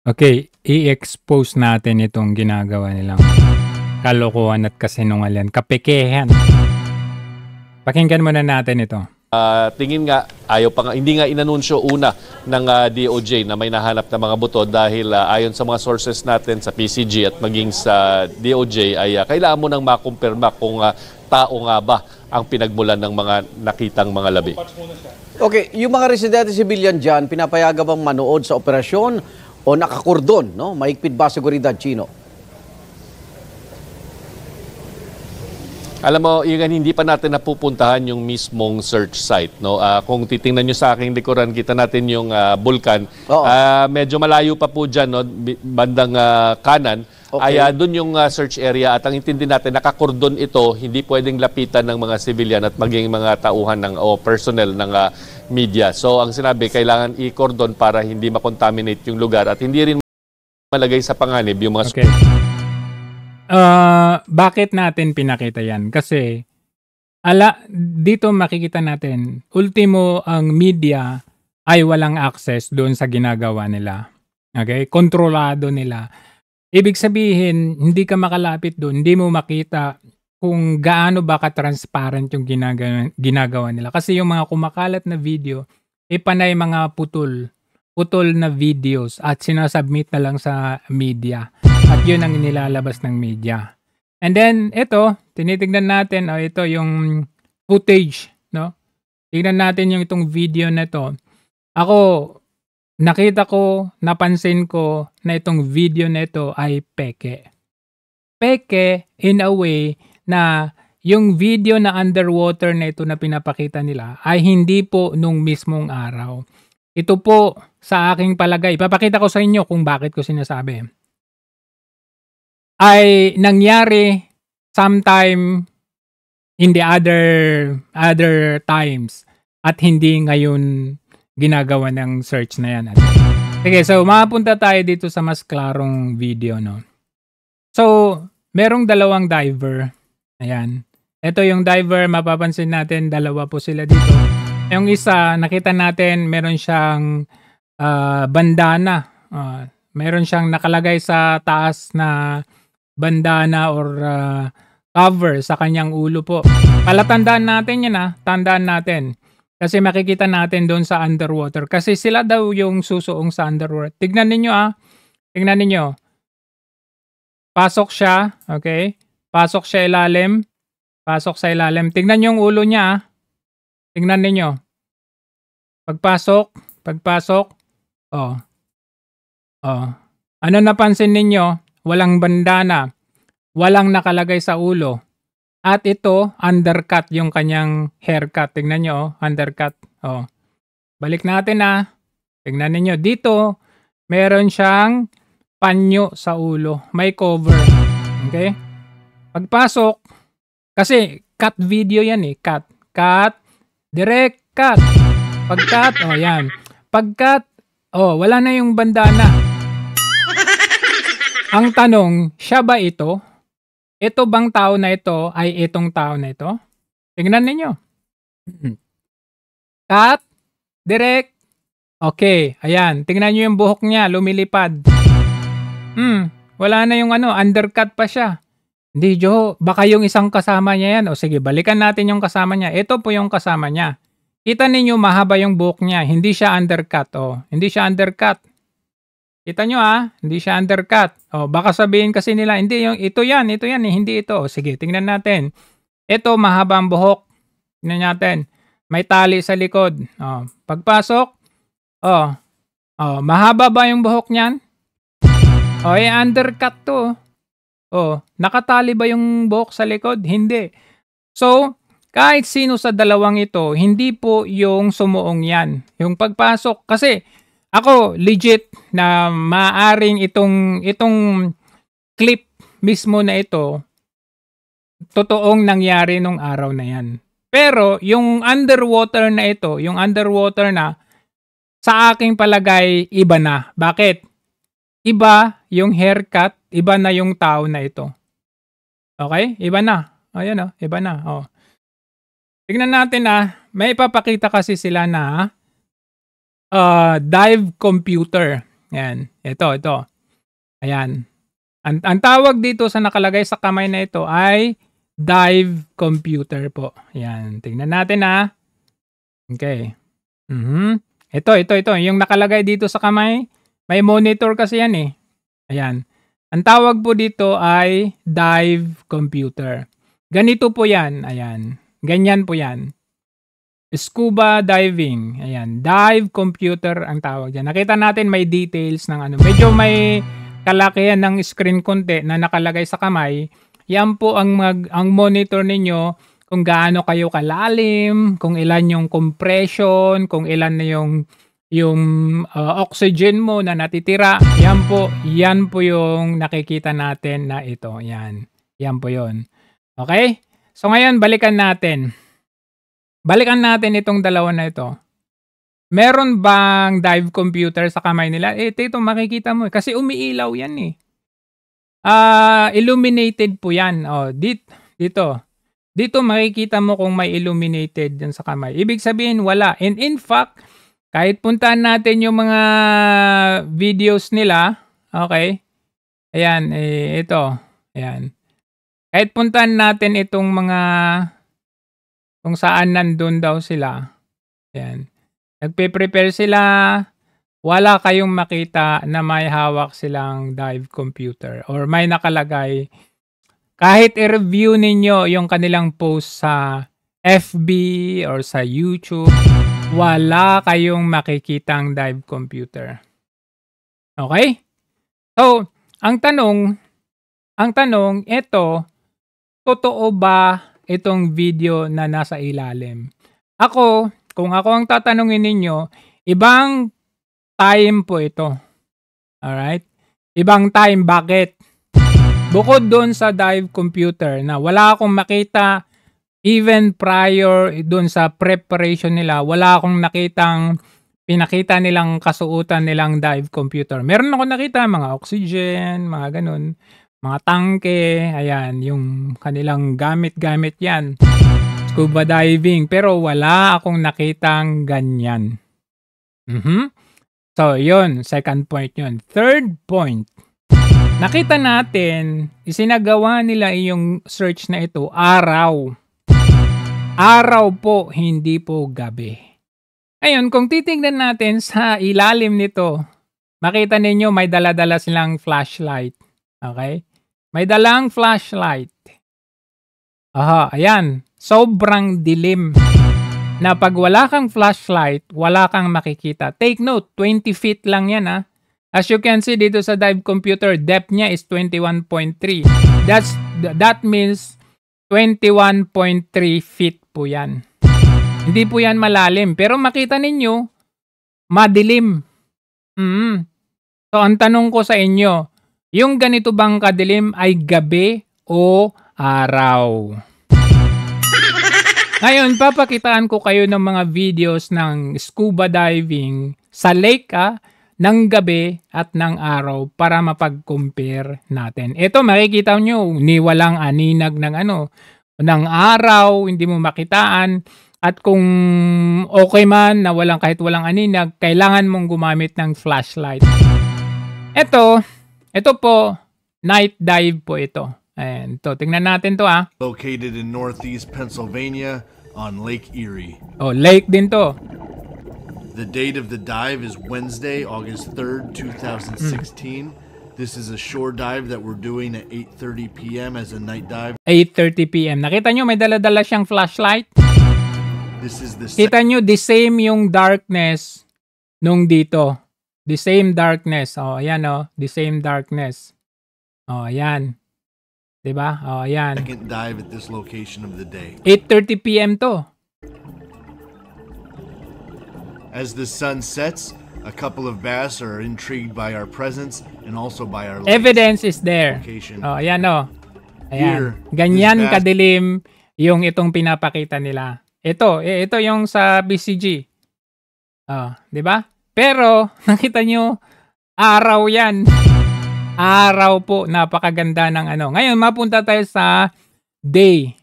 Okay, i-expose natin itong ginagawa nilang kalokohan at kasinungalingan, kapekehan. Pakinggan muna natin ito. Tingin nga, hindi nga inanunsyo una ng DOJ na may nahanap na mga buto dahil ayon sa mga sources natin sa PCG at maging sa DOJ ay kailangan mo nang makumpirma kung tao nga ba ang pinagmulan ng mga nakitang mga labi. Okay, yung mga residente civilian dyan, pinapayagan bang manood sa operasyon o nakakordon, no? Mahigpit ba seguridad, Chino? Alam mo, hindi pa natin napupuntahan yung mismong search site. No? Kung titingnan nyo sa aking likuran, kita natin yung bulkan. Medyo malayo pa po dyan, no? Bandang kanan. Okay. Ay doon yung search area. At ang intindi natin, nakakordon ito, hindi pwedeng lapitan ng mga civilian at maging mga tauhan o personnel ng media. So ang sinabi, kailangan i-cordon para hindi makontaminate yung lugar at hindi rin malagay sa panganib yung mga... Okay. Bakit natin pinakita yan? Kasi dito makikita natin, ultimo ang media ay walang access doon sa ginagawa nila. Okay? Kontrolado nila. Ibig sabihin, hindi ka makalapit doon, hindi mo makita kung gaano ba ka-transparent yung ginagawa nila. Kasi yung mga kumakalat na video, panay mga putol na videos at sinasubmit na lang sa media. At yun ang nilalabas ng media. And then, ito, tinitignan natin, ito yung footage, no? Tignan natin yung itong video na ito. Ako, nakita ko, napansin ko na itong video na ito ay peke. Peke in a way na yung video na underwater na ito na pinapakita nila ay hindi po nung mismong araw. Ito po sa aking palagay. Papakita ko sa inyo kung bakit ko sinasabi. Ay nangyari sometime in the other times at hindi ngayon ginagawa ng search na yan. Sige, so mapunta tayo dito sa mas klarong video, no? So, merong dalawang diver. Ayan. Ito yung diver, mapapansin natin, dalawa po sila dito. Yung isa, nakita natin, meron siyang bandana. Meron siyang nakalagay sa taas na bandana or cover sa kanyang ulo po. Palatandaan natin yan, tandaan natin. Kasi makikita natin doon sa underwater. Kasi sila daw yung susuong sa underwater. Tignan ninyo Tignan ninyo. Pasok siya. Okay? Pasok siya ilalim. Pasok sa ilalim. Tignan yung ulo niya. Tignan ninyo. Pagpasok. Ano napansin ninyo? Walang bandana. Walang nakalagay sa ulo. At ito, undercut yung kanyang haircut. Tingnan nyo, undercut. Balik natin Tingnan ninyo. Dito, meron siyang panyo sa ulo. May cover. Okay? Pagpasok, kasi cut video yan Cut. Direct cut. Pag-cut, yan. Pag-cut, wala na yung bandana. Ang tanong, siya ba ito? Ito bang tao na ito ay itong tao na ito? Tingnan ninyo. Cut. Direct. Okay. Ayan. Tingnan nyo yung buhok niya. Lumilipad. Wala na yung undercut pa siya. Hindi, Joe. Baka yung isang kasama niya yan. O sige, balikan natin yung kasama niya. Ito po yung kasama niya. Kita ninyo mahaba yung buhok niya. Hindi siya undercut. Hindi siya undercut. Kita nyo hindi siya undercut. Baka sabihin kasi nila, hindi, ito yan, hindi ito. Sige, tingnan natin. Ito, mahaba ang buhok. Tingnan natin. May tali sa likod. Pagpasok, mahaba ba yung buhok niyan? Undercut to. Nakatali ba yung buhok sa likod? Hindi. So, kahit sino sa dalawang ito, hindi po yung sumuong yan. Yung pagpasok, kasi ako, legit na maaring itong clip mismo na ito, totoong nangyari nung araw na yan. Pero, yung underwater na ito, sa aking palagay, iba na. Bakit? Iba yung haircut, iba na yung tao na ito. Okay? Iba na. Ayan iba na. Tignan natin may ipapakita kasi sila na dive computer. Ayan, ito. Ayan. Ang tawag dito sa nakalagay sa kamay na ito ay dive computer po. Ayan, tingnan natin ha. Okay. Ito. Yung nakalagay dito sa kamay, may monitor kasi yan eh. Ayan. Ang tawag po dito ay dive computer. Ganito po yan. Ayan. Ganyan po yan. Scuba diving. Ayan. Dive computer ang tawag dyan. Nakita natin may details ng ano. Medyo may kalakihan ng screen konti na nakalagay sa kamay. Yan po ang monitor ninyo kung gaano kayo kalalim, kung ilan yung compression, kung ilan na yung oxygen mo na natitira. Yan po yung nakikita natin na ito. Yan po yun. Okay? So ngayon, balikan natin itong dalawa na ito. Meron bang dive computer sa kamay nila? Ito makikita mo. Kasi umiilaw yan eh. Illuminated po yan. Dito makikita mo kung may illuminated dyan sa kamay. Ibig sabihin, wala. And in fact, kahit puntaan natin yung mga videos nila, okay? Ayan, ito. Ayan. Kahit puntaan natin itong mga kung saan nandun daw sila. Ayan. Nagpe-prepare sila. Wala kayong makita na may hawak silang dive computer or may nakalagay. Kahit i-review ninyo yung kanilang post sa FB or sa YouTube, wala kayong makikitang dive computer. Okay? So, ang tanong, ito, totoo ba itong video na nasa ilalim? Kung ako ang tatanungin ninyo, ibang time po ito. Alright? Ibang time, bakit? Bukod doon sa dive computer na wala akong makita even prior doon sa preparation nila, wala akong pinakita nilang kasuotan nilang dive computer. Meron ako nakita mga oxygen, mga ganun, mga tangke, ayan, yung kanilang gamit-gamit yan. Scuba diving, pero wala akong nakitang ganyan. So, yun, second point yun. Third point. Nakita natin, isinagawa nila yung search na ito, araw. Araw po, hindi po gabi. Ngayon, kung titingnan natin sa ilalim nito, makita ninyo may dala-dala silang flashlight. Okay? May dalang flashlight. Ayan. Sobrang dilim. Na pag wala kang flashlight, wala kang makikita. Take note, 20 feet lang yan ha. As you can see dito sa dive computer, depth niya is 21.3. That means 21.3 feet po yan. Hindi po yan malalim. Pero makita ninyo, madilim. So ang tanong ko sa inyo, yung ganito bang kadilim ay gabi o araw? Ngayon, papakitaan ko kayo ng mga videos ng scuba diving sa lake ng gabi at ng araw para mapag-compare natin. Ito makikita nyo, ni walang aninag ng araw, hindi mo makitaan. At kung okay man na kahit walang aninag, kailangan mong gumamit ng flashlight. Ito po, night dive po ito. Ayan, tingnan natin to Located in northeast Pennsylvania on Lake Erie. Lake din to. The date of the dive is Wednesday, August 3rd, 2016. This is a shore dive that we're doing at 8:30 p.m. as a night dive. 8:30 p.m. Nakita nyo, may dala-dala siyang flashlight. Kita nyo, the same yung darkness nung dito. The same darkness. Ayan the same darkness. Ayan. Diba? Ayan. Second dive at this location of the day. 8:30 p.m. to. As the sun sets, a couple of bass are intrigued by our presence and also by our evidence is there. Ayan Ayan. Ganyan kadilim yung itong pinapakita nila. Ito yung sa BCG. Di ba? Pero nakita nyo, araw yan. Araw po, napakaganda ng Ngayon, mapunta tayo sa day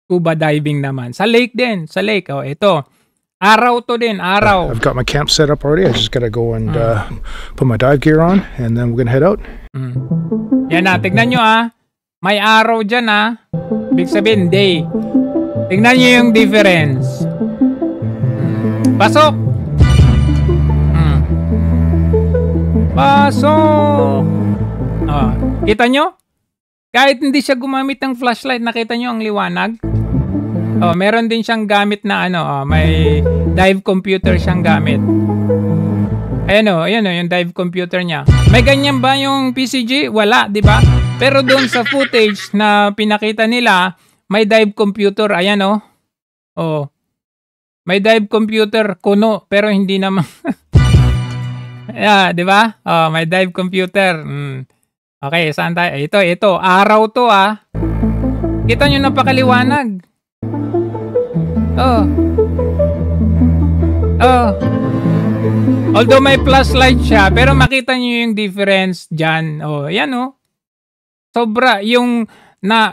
scuba diving naman. Sa lake din, ito. Araw to din, araw. I've got my camp set up already. I just gotta go and put my dive gear on, and then we're gonna head out. Yan na, tignan nyo may araw dyan Ibig sabihin, day. Tignan nyo yung difference. Pasok! Pasok! Kita nyo? Kahit hindi siya gumamit ng flashlight, nakita nyo ang liwanag? Meron din siyang gamit na may dive computer siyang gamit. Ayan yung dive computer niya. May ganyan ba yung PCG? Wala, di ba? Pero doon sa footage na pinakita nila, may dive computer. Ayan may dive computer kuno, pero hindi naman. Yeah, di ba? May dive computer. Okay, saan tayo? Ito. Araw to Kita nyo napakaliwanag. Although may flashlight siya, pero makita nyo yung difference dyan. Yan Sobra. Yung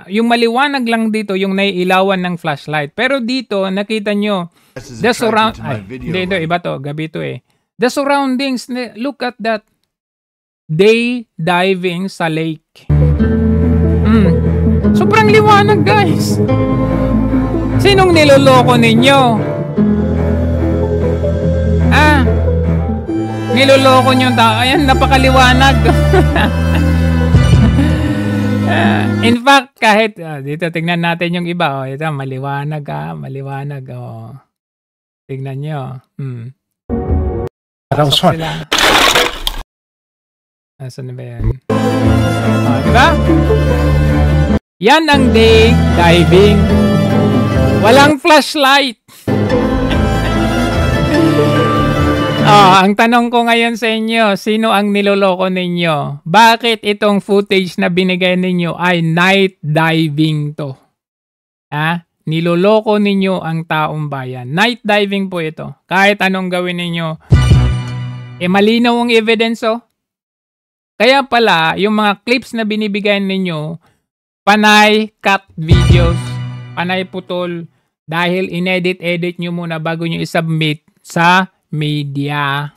maliwanag lang dito, yung naiilawan ng flashlight. Pero dito, nakita nyo, the surround... Hindi, iba to. Gabi to The surroundings, look at that. Day diving sa lake. Sobrang liwanag, guys. Sinong niloloko ninyo? Niloloko nyo Ayan, napakaliwanag. In fact, kahit dito tignan natin yung iba. Ito, maliwanag maliwanag. Tignan nyo. That was fun. Nasaan na ba yan? Diba? Yan ang day diving. Walang flashlight. Ang tanong ko ngayon sa inyo, sino ang niloloko ninyo? Bakit itong footage na binigay ninyo ay night diving to? Niloloko ninyo ang taong bayan. Night diving po ito. Kahit anong gawin ninyo, malinaw ang evidence Kaya pala, yung mga clips na binibigay ninyo, panay cut videos, panay putol, dahil inedit-edit nyo muna bago nyo isubmit sa media.